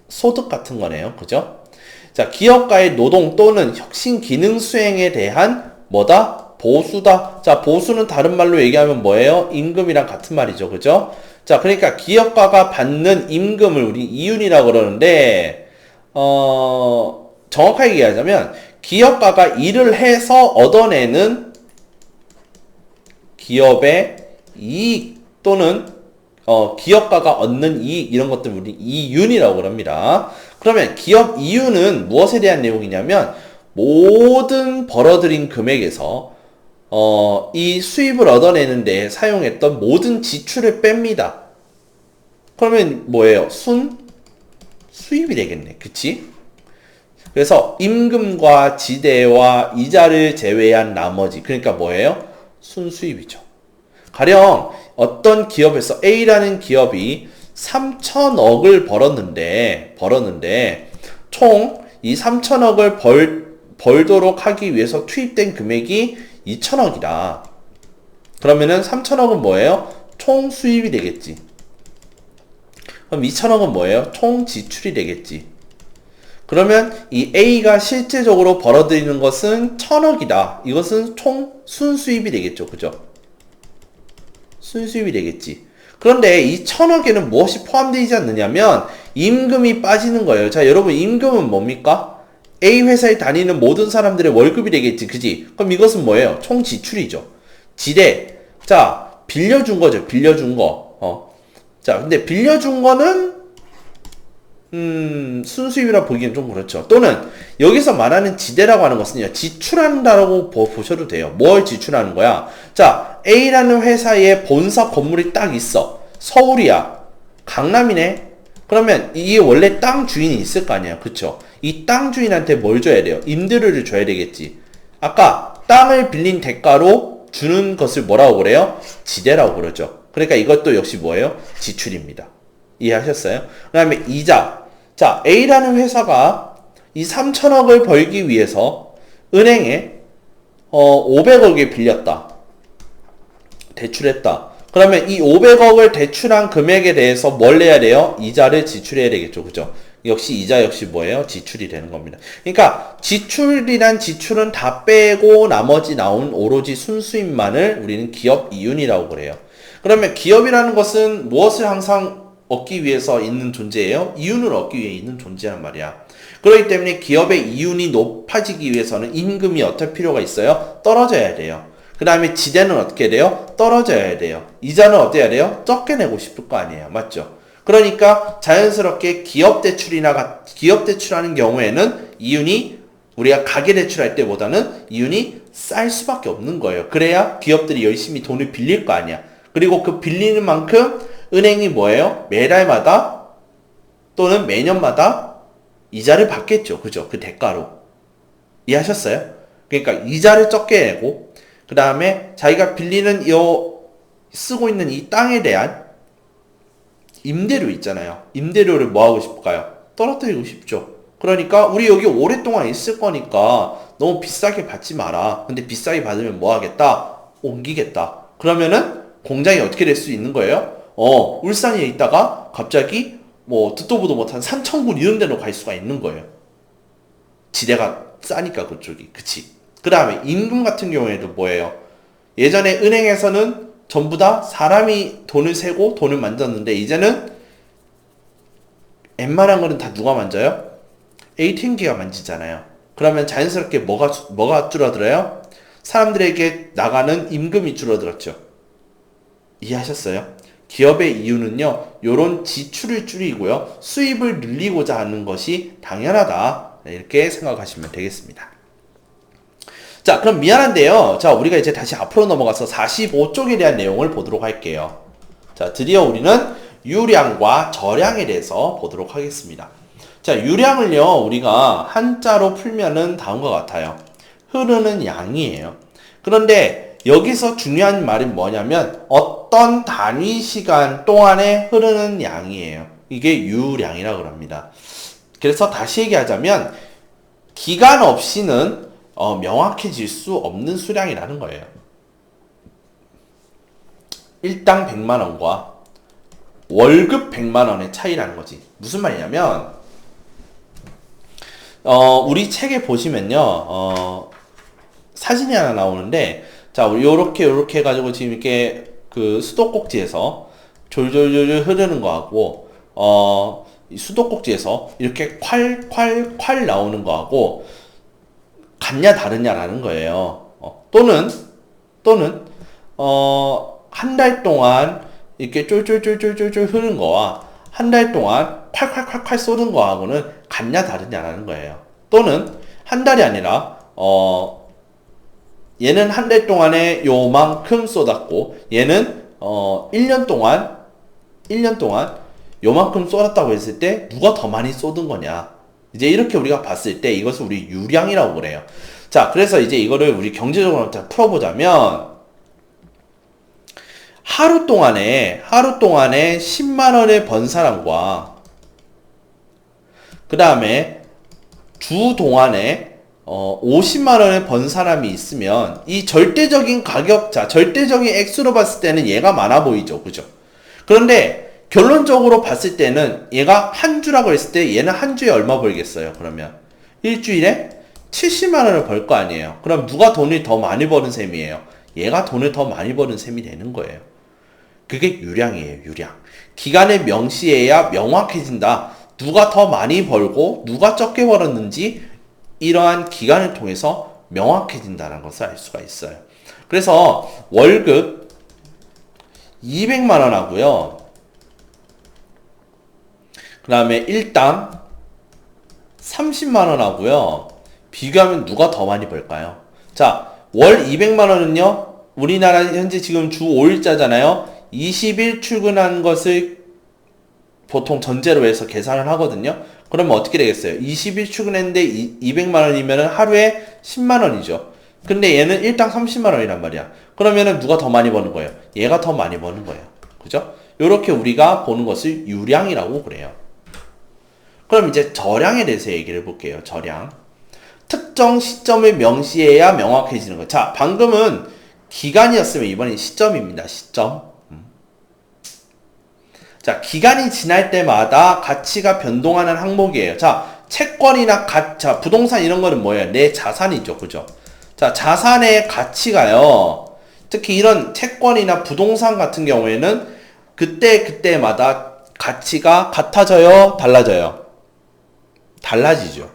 소득 같은 거네요. 그죠? 자, 기업가의 노동 또는 혁신 기능 수행에 대한 뭐다? 보수다. 자, 보수는 다른 말로 얘기하면 뭐예요? 임금이랑 같은 말이죠. 그죠? 자, 그러니까 기업가가 받는 임금을 우리 이윤이라고 그러는데, 정확하게 얘기하자면 기업가가 일을 해서 얻어내는 기업의 이익 또는 기업가가 얻는 이익 이런 것들 우리 이윤이라고 그럽니다. 그러면 기업 이윤은 무엇에 대한 내용이냐면 모든 벌어들인 금액에서 이 수입을 얻어내는 데 사용했던 모든 지출을 뺍니다. 그러면 뭐예요? 수입이 되겠네. 그치? 그래서 임금과 지대와 이자를 제외한 나머지 그러니까 뭐예요? 순수입이죠. 가령 어떤 기업에서 A라는 기업이 3천억을 벌었는데 총 이 3천억을 벌도록 하기 위해서 투입된 금액이 2천억이다. 그러면은 3천억은 뭐예요? 총 수입이 되겠지. 그럼 2천억은 뭐예요? 총 지출이 되겠지. 그러면 이 A가 실제적으로 벌어들이는 것은 1,000억이다. 이것은 총 순수입이 되겠죠. 그죠? 순수입이 되겠지. 그런데 이 1,000억에는 무엇이 포함되지 않느냐면 임금이 빠지는 거예요. 자, 여러분 임금은 뭡니까? A 회사에 다니는 모든 사람들의 월급이 되겠지. 그지? 그럼 이것은 뭐예요? 총 지출이죠. 지대. 자, 빌려준 거죠. 빌려준 거. 자, 근데 빌려준 거는 순수입이라 보기엔 좀 그렇죠. 또는 여기서 말하는 지대라고 하는 것은요, 지출한다라고 보셔도 돼요. 뭘 지출하는 거야? 자, A라는 회사에 본사 건물이 딱 있어. 서울이야. 강남이네. 그러면 이게 원래 땅 주인이 있을 거 아니야. 그쵸? 이 땅 주인한테 뭘 줘야 돼요? 임대료를 줘야 되겠지. 아까 땅을 빌린 대가로 주는 것을 뭐라고 그래요? 지대라고 그러죠. 그러니까 이것도 역시 뭐예요? 지출입니다. 이해하셨어요? 그 다음에 이자. 자, A라는 회사가 이 3천억을 벌기 위해서 은행에 500억을 빌렸다. 대출했다. 그러면 이 500억을 대출한 금액에 대해서 뭘 내야 돼요? 이자를 지출해야 되겠죠. 그죠? 역시 이자 역시 뭐예요? 지출이 되는 겁니다. 그러니까 지출이란 지출은 다 빼고 나머지 나온 오로지 순수입만을 우리는 기업 이윤이라고 그래요. 그러면 기업이라는 것은 무엇을 항상 얻기 위해서 있는 존재예요? 이윤을 얻기 위해 있는 존재란 말이야. 그렇기 때문에 기업의 이윤이 높아지기 위해서는 임금이 어떨 필요가 있어요? 떨어져야 돼요. 그 다음에 지대는 어떻게 돼요? 떨어져야 돼요. 이자는 어때야 돼요? 적게 내고 싶을 거 아니에요. 맞죠? 그러니까 자연스럽게 기업 대출하는 경우에는 이윤이 우리가 가계 대출할 때보다는 이윤이 쌀 수밖에 없는 거예요. 그래야 기업들이 열심히 돈을 빌릴 거 아니야. 그리고 그 빌리는 만큼 은행이 뭐예요? 매달마다 또는 매년마다 이자를 받겠죠. 그죠? 그 대가로. 이해하셨어요? 그러니까 이자를 적게 내고 그 다음에 자기가 빌리는 쓰고 있는 이 땅에 대한 임대료 있잖아요. 임대료를 뭐 하고 싶을까요? 떨어뜨리고 싶죠. 그러니까 우리 여기 오랫동안 있을 거니까 너무 비싸게 받지 마라. 근데 비싸게 받으면 뭐 하겠다? 옮기겠다. 그러면은 공장이 어떻게 될 수 있는 거예요? 울산에 있다가 갑자기 뭐 듣도 보도 못한 산청군 이런 데로 갈 수가 있는 거예요. 지대가 싸니까 그쪽이. 그치? 그 다음에 임금 같은 경우에도 뭐예요? 예전에 은행에서는 전부 다 사람이 돈을 세고 돈을 만졌는데 이제는 웬만한 거는 다 누가 만져요? ATM기가 만지잖아요. 그러면 자연스럽게 뭐가 줄어들어요? 사람들에게 나가는 임금이 줄어들었죠. 이해하셨어요? 기업의 이유는요, 요런 지출을 줄이고요, 수입을 늘리고자 하는 것이 당연하다. 이렇게 생각하시면 되겠습니다. 자, 그럼 미안한데요. 자, 우리가 이제 다시 앞으로 넘어가서 45쪽에 대한 내용을 보도록 할게요. 자, 드디어 우리는 유량과 저량에 대해서 보도록 하겠습니다. 자, 유량을요, 우리가 한자로 풀면은 다음과 같아요. 흐르는 양이에요. 그런데 여기서 중요한 말이 뭐냐면 어떤 단위 시간 동안에 흐르는 양이에요. 이게 유량이라고 합니다. 그래서 다시 얘기하자면 기간 없이는 명확해질 수 없는 수량이라는 거예요. 일당 100만원과 월급 100만원의 차이라는 거지. 무슨 말이냐면 우리 책에 보시면요, 사진이 하나 나오는데, 자, 요렇게 해가지고 지금 이렇게 그 수도꼭지에서 졸졸졸 흐르는 거하고, 이 수도꼭지에서 이렇게 콸 나오는 거하고 같냐 다르냐라는 거예요. 또는 한 달 동안 이렇게 쫄쫄쫄쫄쫄쫄 흐른 거와 한 달 동안 콸콸콸콸 쏘는 거하고는 같냐 다르냐라는 거예요. 또는 한 달이 아니라 얘는 한 달 동안에 요만큼 쏟았고 얘는 1년 동안 요만큼 쏟았다고 했을 때 누가 더 많이 쏟은 거냐. 이제 이렇게 우리가 봤을 때 이것을 우리 유량이라고 그래요. 자, 그래서 이제 이거를 우리 경제적으로 풀어보자면 하루 동안에 10만 원을 번 사람과 그 다음에 주 동안에 50만 원을 번 사람이 있으면 이 절대적인 가격차, 절대적인 액수로 봤을 때는 얘가 많아 보이죠. 그죠? 그런데 결론적으로 봤을 때는 얘가 한 주라고 했을 때 얘는 한 주에 얼마 벌겠어요? 그러면 일주일에 70만 원을 벌 거 아니에요. 그럼 누가 돈을 더 많이 버는 셈이에요? 얘가 돈을 더 많이 버는 셈이 되는 거예요. 그게 유량이에요. 유량. 기간을 명시해야 명확해진다. 누가 더 많이 벌고 누가 적게 벌었는지 이러한 기간을 통해서 명확해진다는 것을 알 수가 있어요. 그래서 월급 200만 원 하고요. 그 다음에 일당 30만 원 하고요. 비교하면 누가 더 많이 벌까요? 자, 월 200만 원은요. 우리나라 현재 지금 주 5일자잖아요. 20일 출근한 것을 보통 전제로 해서 계산을 하거든요. 그러면 어떻게 되겠어요? 20일 출근했는데 200만 원이면 하루에 10만 원이죠. 근데 얘는 일당 30만 원이란 말이야. 그러면은 누가 더 많이 버는 거예요? 얘가 더 많이 버는 거예요. 그죠? 요렇게 우리가 보는 것을 유량이라고 그래요. 그럼 이제 저량에 대해서 얘기를 해볼게요. 저량. 특정 시점을 명시해야 명확해지는 거. 자, 방금은 기간이었으면 이번엔 시점입니다. 시점. 자, 기간이 지날 때마다 가치가 변동하는 항목이에요. 자, 채권이나 자, 부동산 이런 거는 뭐예요? 내 자산이죠. 그죠? 자, 자산의 가치가요. 특히 이런 채권이나 부동산 같은 경우에는 그때마다 가치가 같아져요? 달라져요? 달라지죠.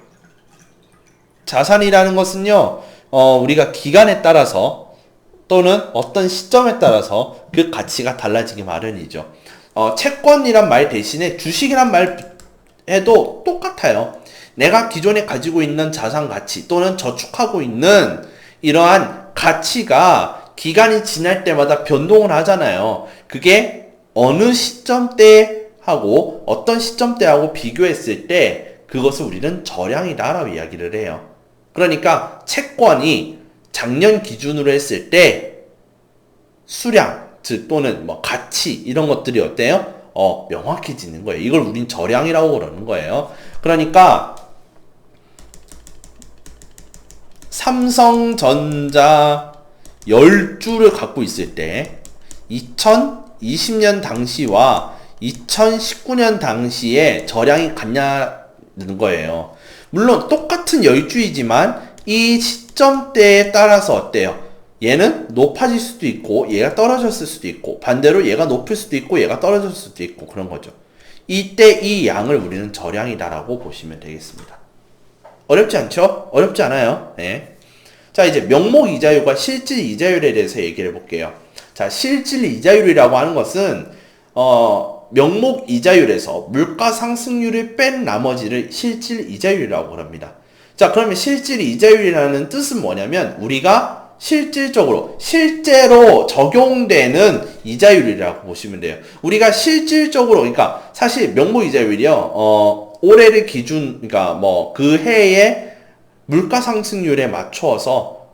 자산이라는 것은요, 우리가 기간에 따라서 또는 어떤 시점에 따라서 그 가치가 달라지기 마련이죠. 채권이란 말 대신에 주식이란 말 해도 똑같아요. 내가 기존에 가지고 있는 자산 가치 또는 저축하고 있는 이러한 가치가 기간이 지날 때마다 변동을 하잖아요. 그게 어느 시점대하고 어떤 시점대하고 비교했을 때 그것을 우리는 저량이다라고 이야기를 해요. 그러니까 채권이 작년 기준으로 했을 때 수량 즉 또는 뭐 가치 이런 것들이 어때요? 명확해지는 거예요. 이걸 우린 저량이라고 그러는 거예요. 그러니까 삼성전자 10주를 갖고 있을 때 2020년 당시와 2019년 당시에 저량이 같냐는 거예요. 물론 똑같은 10주이지만 이 시점대에 따라서 어때요? 얘는 높아질 수도 있고 얘가 떨어졌을 수도 있고 반대로 얘가 높을 수도 있고 얘가 떨어졌을 수도 있고 그런 거죠. 이때 이 양을 우리는 저량이다라고 보시면 되겠습니다. 어렵지 않죠? 어렵지 않아요. 네. 자, 이제 명목 이자율과 실질 이자율에 대해서 얘기를 해볼게요. 자, 실질 이자율이라고 하는 것은 명목 이자율에서 물가 상승률을 뺀 나머지를 실질 이자율이라고 합니다. 자, 그러면 실질 이자율이라는 뜻은 뭐냐면 우리가 실제로 적용되는 이자율이라고 보시면 돼요. 우리가 실질적으로, 그러니까 사실 명목 이자율이요, 올해를 기준, 그러니까 뭐 그 해의 물가 상승률에 맞춰서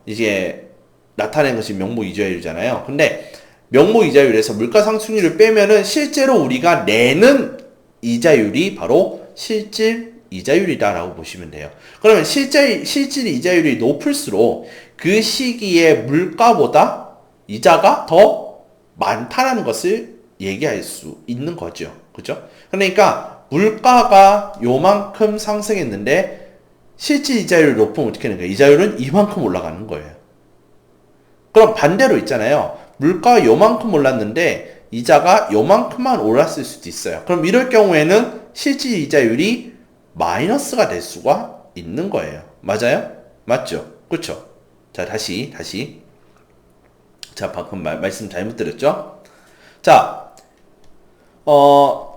이제 나타낸 것이 명목 이자율이잖아요. 근데 명목 이자율에서 물가 상승률을 빼면은 실제로 우리가 내는 이자율이 바로 실질 이자율이다라고 보시면 돼요. 그러면 실질 이자율이 높을수록 그 시기에 물가보다 이자가 더 많다라는 것을 얘기할 수 있는 거죠. 그죠? 그러니까 물가가 요만큼 상승했는데 실질 이자율이 높으면 어떻게 되는 거예요? 이자율은 이만큼 올라가는 거예요. 그럼 반대로 있잖아요. 물가가 요만큼 올랐는데 이자가 요만큼만 올랐을 수도 있어요. 그럼 이럴 경우에는 실질 이자율이 마이너스가 될 수가 있는 거예요. 맞아요? 맞죠? 그쵸? 자, 다시. 자, 방금 말씀 잘못 드렸죠? 자,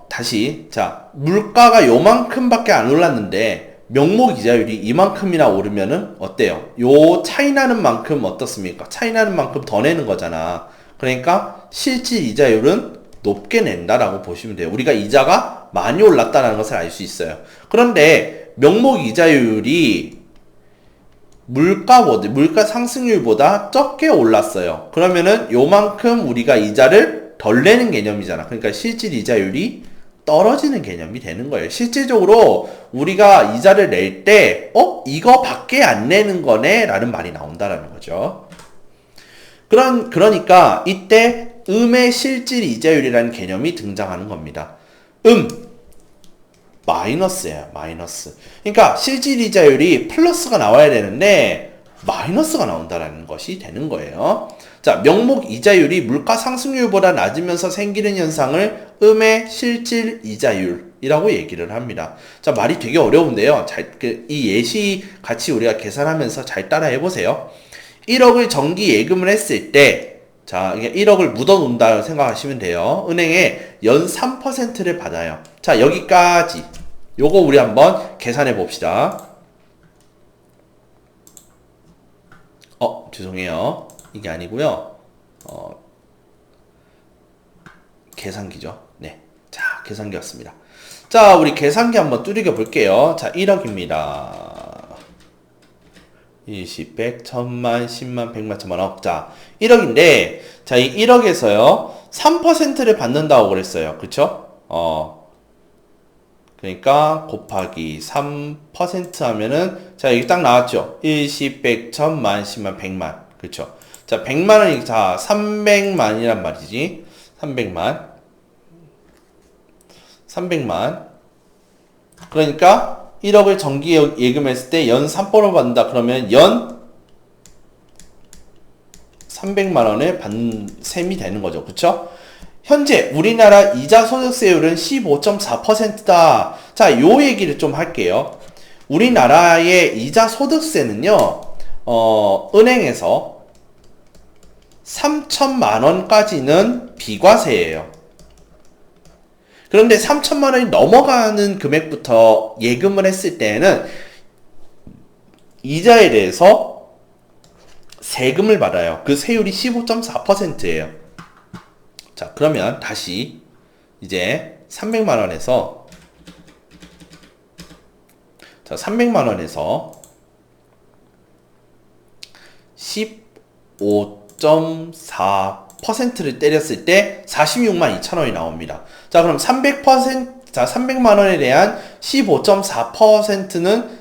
다시. 자, 물가가 요만큼밖에 안 올랐는데, 명목 이자율이 이만큼이나 오르면은 어때요? 요 차이 나는 만큼 어떻습니까? 차이 나는 만큼 더 내는 거잖아. 그러니까 실질 이자율은 높게 낸다라고 보시면 돼요. 우리가 이자가 많이 올랐다는 것을 알 수 있어요. 그런데 명목 이자율이 물가 상승률보다 적게 올랐어요. 그러면은 요만큼 우리가 이자를 덜 내는 개념이잖아. 그러니까 실질 이자율이 떨어지는 개념이 되는 거예요. 실질적으로 우리가 이자를 낼 때, 이거밖에 안 내는 거네? 라는 말이 나온다라는 거죠. 그러니까 이때 음의 실질 이자율이라는 개념이 등장하는 겁니다. 마이너스예요, 마이너스. 그러니까 실질 이자율이 플러스가 나와야 되는데 마이너스가 나온다라는 것이 되는 거예요. 자, 명목 이자율이 물가 상승률보다 낮으면서 생기는 현상을 음의 실질 이자율이라고 얘기를 합니다. 자, 말이 되게 어려운데요. 이 예시 같이 우리가 계산하면서 잘 따라 해보세요. 1억을 정기 예금을 했을 때, 자, 1억을 묻어놓는다고 생각하시면 돼요. 은행에 연 3%를 받아요. 자, 여기까지. 요거 우리 한번 계산해 봅시다. 죄송해요. 이게 아니고요. 계산기죠. 네. 자, 계산기 왔습니다. 자, 우리 계산기 한번 두들겨 볼게요. 자, 1억입니다. 20, 100, 1000만, 10만, 100만, 1000만, 억. 자, 1억인데, 자, 이 1억에서요, 3%를 받는다고 그랬어요. 그쵸? 그러니까, 곱하기 3% 하면은, 자, 여기 딱 나왔죠? 10, 100, 1000만, 10만, 100만. 그쵸? 자, 100만원이, 자, 300만이란 말이지. 300만. 그러니까, 1억을 정기 예금했을 때 연 3%를 받는다. 그러면 연 300만원을 받는 셈이 되는 거죠. 그쵸? 현재 우리나라 이자 소득세율은 15.4%다. 자, 요 얘기를 좀 할게요. 우리나라의 이자 소득세는요, 은행에서 3천만원까지는 비과세예요. 그런데 3천만원이 넘어가는 금액부터 예금을 했을 때에는 이자에 대해서 세금을 받아요. 그 세율이 15.4%예요. 자, 그러면 다시 이제 300만원에서, 자, 300만원에서 15.4%를 때렸을 때 46만 2천원이 나옵니다. 자, 그럼 300만원에 대한 15.4%는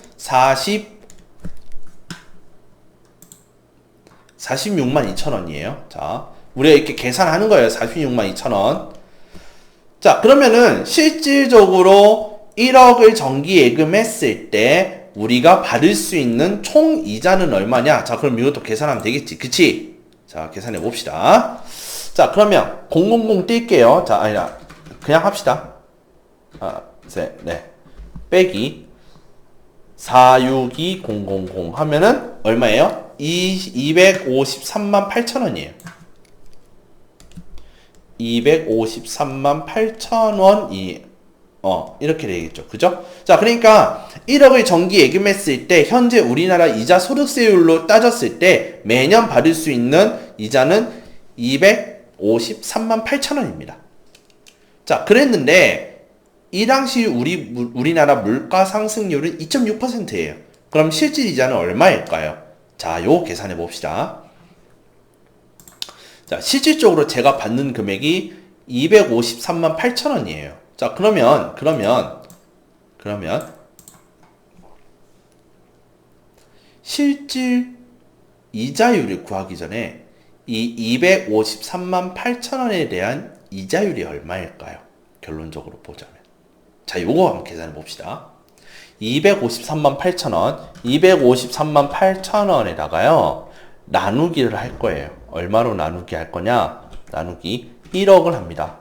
46만 2천원이에요. 자, 우리가 이렇게 계산하는 거예요. 46만 2천원. 자, 그러면은 실질적으로 1억을 정기 예금했을 때 우리가 받을 수 있는 총 이자는 얼마냐? 자, 그럼 이것도 계산하면 되겠지. 그치? 자, 계산해 봅시다. 자, 그러면 000 뛸게요. 자, 아니라 그냥 합시다. 네. 빼기 462000 하면은 얼마예요? 253만 8천원이에요. 253만 8천원이 이렇게 되겠죠. 그죠? 자, 그러니까 1억을 정기 예금했을 때 현재 우리나라 이자 소득세율로 따졌을 때 매년 받을 수 있는 이자는 253만 8천원입니다. 자, 그랬는데 이 당시 우리나라 물가 상승률은 2.6%예요. 그럼 실질 이자는 얼마일까요? 자, 요 계산해 봅시다. 자, 실질적으로 제가 받는 금액이 253만 8천원이에요. 자, 그러면 실질 이자율을 구하기 전에 이 253만 8천원에 대한 이자율이 얼마일까요? 결론적으로 보자면. 자, 요거 한번 계산해 봅시다. 253만 8천원, 253만 8천원에다가요, 나누기를 할 거예요. 얼마로 나누기 할 거냐? 나누기 1억을 합니다.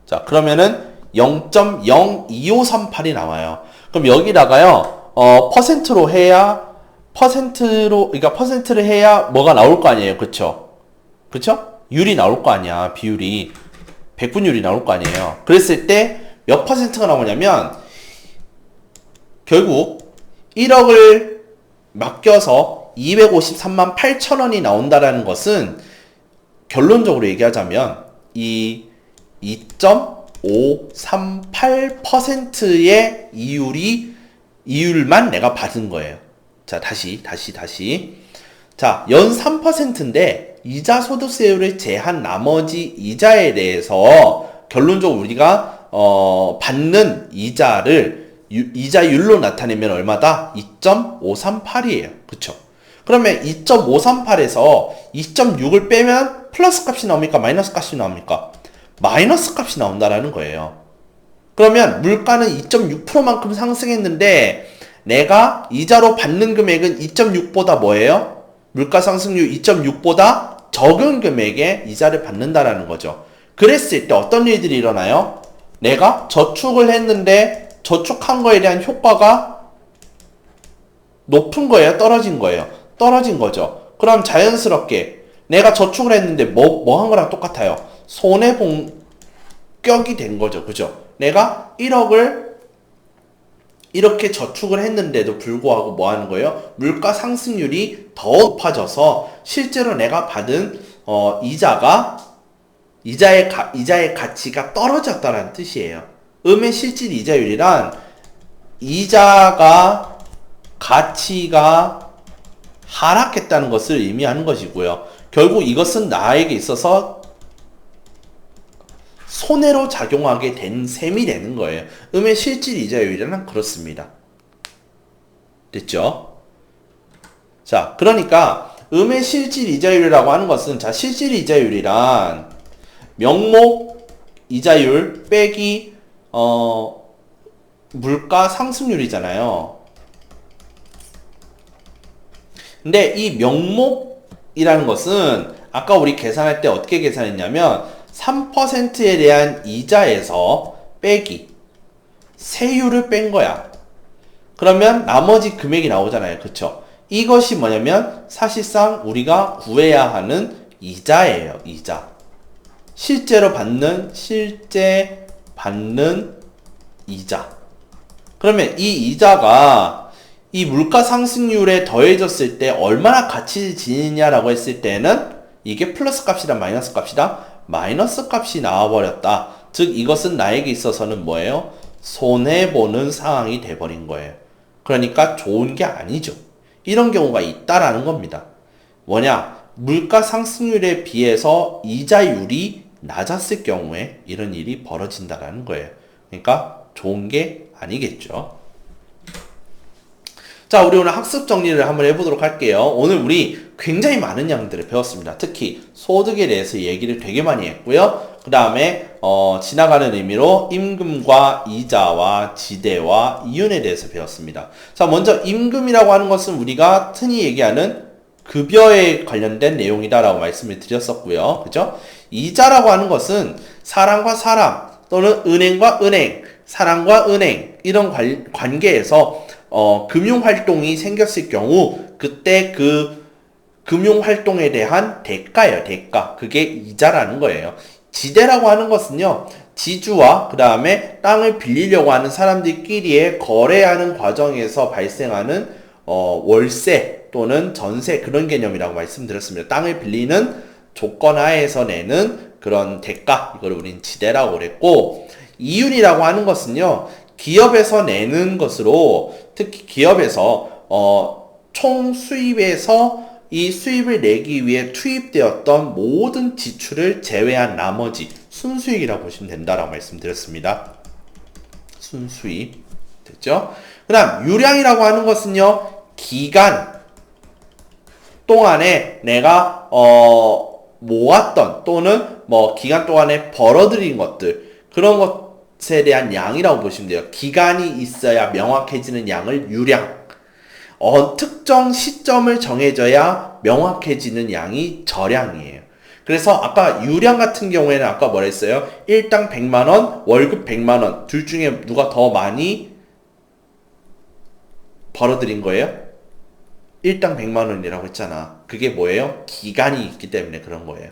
자, 그러면은 0.02538이 나와요. 그럼 여기다가요, 퍼센트로 해야, 그러니까 퍼센트를 해야 뭐가 나올 거 아니에요. 그쵸? 그쵸? 율이 나올 거 아니야. 비율이. 백분율이 나올 거 아니에요. 그랬을 때 몇 퍼센트가 나오냐면, 결국 1억을 맡겨서 253만 8천 원이 나온다라는 것은 결론적으로 얘기하자면 이 2.538%의 이율만 내가 받은 거예요. 자, 다시. 자, 연 3%인데 이자 소득세율을 제한 나머지 이자에 대해서 결론적으로 우리가 받는 이자율로 나타내면 얼마다? 2.538이에요. 그쵸? 그러면 2.538에서 2.6을 빼면 플러스 값이 나옵니까? 마이너스 값이 나옵니까? 마이너스 값이 나온다라는 거예요. 그러면 물가는 2.6%만큼 상승했는데 내가 이자로 받는 금액은 2.6보다 뭐예요? 물가 상승률 2.6보다 적은 금액의 이자를 받는다라는 거죠. 그랬을 때 어떤 일들이 일어나요? 내가 저축을 했는데 저축한 거에 대한 효과가 높은 거예요? 떨어진 거예요? 떨어진 거죠. 그럼 자연스럽게 내가 저축을 했는데 뭐 한 거랑 똑같아요. 손해봉격이 된 거죠. 그죠? 내가 1억을 이렇게 저축을 했는데도 불구하고 뭐 하는 거예요? 물가 상승률이 더 높아져서 실제로 내가 받은 이자의 가치가 떨어졌다는 뜻이에요. 음의 실질 이자율이란 이자가 가치가 하락했다는 것을 의미하는 것이고요. 결국 이것은 나에게 있어서 손해로 작용하게 된 셈이 되는 거예요. 음의 실질 이자율이란 그렇습니다. 됐죠? 자, 그러니까 음의 실질 이자율이라고 하는 것은, 자, 실질 이자율이란 명목 이자율 빼기 물가 상승률이잖아요. 근데 이 명목이라는 것은 아까 우리 계산할 때 어떻게 계산했냐면 3%에 대한 이자에서 빼기 세율을 뺀 거야. 그러면 나머지 금액이 나오잖아요. 그쵸? 이것이 뭐냐면 사실상 우리가 구해야 하는 이자예요. 이자. 실제 받는 이자. 그러면 이 이자가 이 물가 상승률에 더해졌을 때 얼마나 가치 지니냐라고 했을 때는 이게 플러스 값이다 마이너스 값이다? 마이너스 값이 나와버렸다. 즉 이것은 나에게 있어서는 뭐예요? 손해보는 상황이 돼버린 거예요. 그러니까 좋은 게 아니죠. 이런 경우가 있다라는 겁니다. 뭐냐? 물가 상승률에 비해서 이자율이 낮았을 경우에 이런 일이 벌어진다라는 거예요. 그러니까 좋은 게 아니겠죠. 자, 우리 오늘 학습 정리를 한번 해보도록 할게요. 오늘 우리 굉장히 많은 양들을 배웠습니다. 특히 소득에 대해서 얘기를 되게 많이 했고요. 그 다음에 지나가는 의미로 임금과 이자와 지대와 이윤에 대해서 배웠습니다. 자, 먼저 임금이라고 하는 것은 우리가 흔히 얘기하는 급여에 관련된 내용이다라고 말씀을 드렸었고요. 그죠? 이자라고 하는 것은 사람과 사람 또는 은행과 은행, 사람과 은행 이런 관계에서 금융활동이 생겼을 경우 그때 그 금융활동에 대한 대가예요. 대가. 그게 이자라는 거예요. 지대라고 하는 것은요. 지주와 그 다음에 땅을 빌리려고 하는 사람들끼리의 거래하는 과정에서 발생하는 월세 또는 전세 그런 개념이라고 말씀드렸습니다. 땅을 빌리는 조건 하에서 내는 그런 대가, 이걸 우린 지대라고 그랬고, 이윤이라고 하는 것은요, 기업에서 내는 것으로, 특히 기업에서 총 수입에서 이 수입을 내기 위해 투입되었던 모든 지출을 제외한 나머지 순수익이라고 보시면 된다라고 말씀드렸습니다. 순수익 됐죠? 그 다음 유량이라고 하는 것은요, 기간 동안에 내가 모았던 또는 뭐 기간 동안에 벌어들인 것들, 그런 것에 대한 양이라고 보시면 돼요. 기간이 있어야 명확해지는 양을 유량, 특정 시점을 정해져야 명확해지는 양이 저량이에요. 그래서 아까 유량 같은 경우에는 아까 뭐라 했어요? 일당 100만원, 월급 100만원. 둘 중에 누가 더 많이 벌어들인 거예요? 일당 100만원이라고 했잖아. 그게 뭐예요? 기간이 있기 때문에 그런 거예요.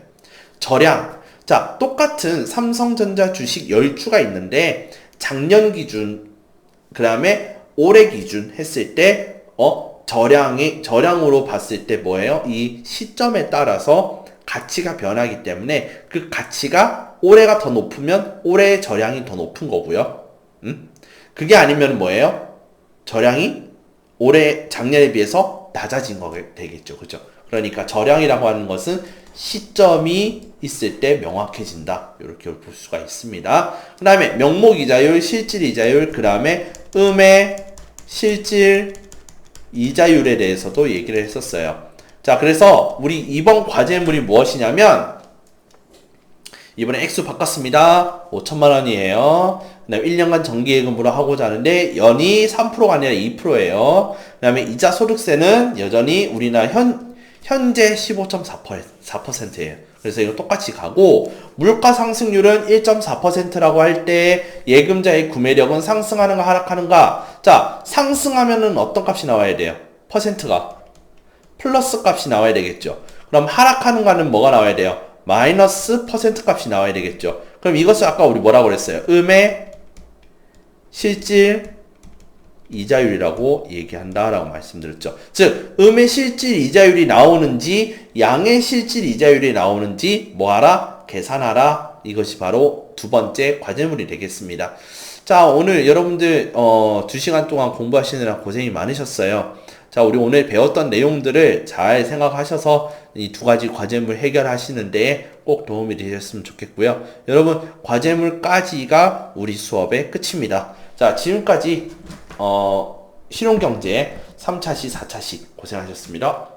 저량. 자, 똑같은 삼성전자 주식 10주가 있는데 작년 기준, 그 다음에 올해 기준 했을 때 저량으로 봤을 때 뭐예요? 이 시점에 따라서 가치가 변하기 때문에 그 가치가 올해가 더 높으면 올해의 저량이 더 높은 거고요. 그게 아니면 뭐예요? 저량이 올해 작년에 비해서 낮아진 거 되겠죠. 그죠? 그러니까 저량이라고 하는 것은 시점이 있을 때 명확해진다. 이렇게 볼 수가 있습니다. 그 다음에 명목이자율, 실질이자율, 그 다음에 음의 실질 이자율에 대해서도 얘기를 했었어요. 자, 그래서 우리 이번 과제물이 무엇이냐면 이번에 액수 바꿨습니다. 5천만 원이에요. 그 다음에 1년간 정기예금으로 하고자 하는데 연이 3%가 아니라 2%예요. 그 다음에 이자 소득세는 여전히 우리나라 현재 15.4%예요. 그래서 이거 똑같이 가고 물가 상승률은 1.4%라고 할 때 예금자의 구매력은 상승하는가 하락하는가? 자, 상승하면은 어떤 값이 나와야 돼요? 퍼센트가 플러스 값이 나와야 되겠죠. 그럼 하락하는가는 뭐가 나와야 돼요? 마이너스 퍼센트 값이 나와야 되겠죠. 그럼 이것을 아까 우리 뭐라고 그랬어요? 음의 실질 이자율이라고 얘기한다라고 말씀드렸죠. 즉, 음의 실질 이자율이 나오는지 양의 실질 이자율이 나오는지 뭐하라? 계산하라. 이것이 바로 두 번째 과제물이 되겠습니다. 자, 오늘 여러분들 2시간 동안 공부하시느라 고생이 많으셨어요. 자, 우리 오늘 배웠던 내용들을 잘 생각하셔서 이 두 가지 과제물 해결하시는데 꼭 도움이 되셨으면 좋겠고요. 여러분, 과제물까지가 우리 수업의 끝입니다. 자, 지금까지 실용경제 3차시, 4차시 고생하셨습니다.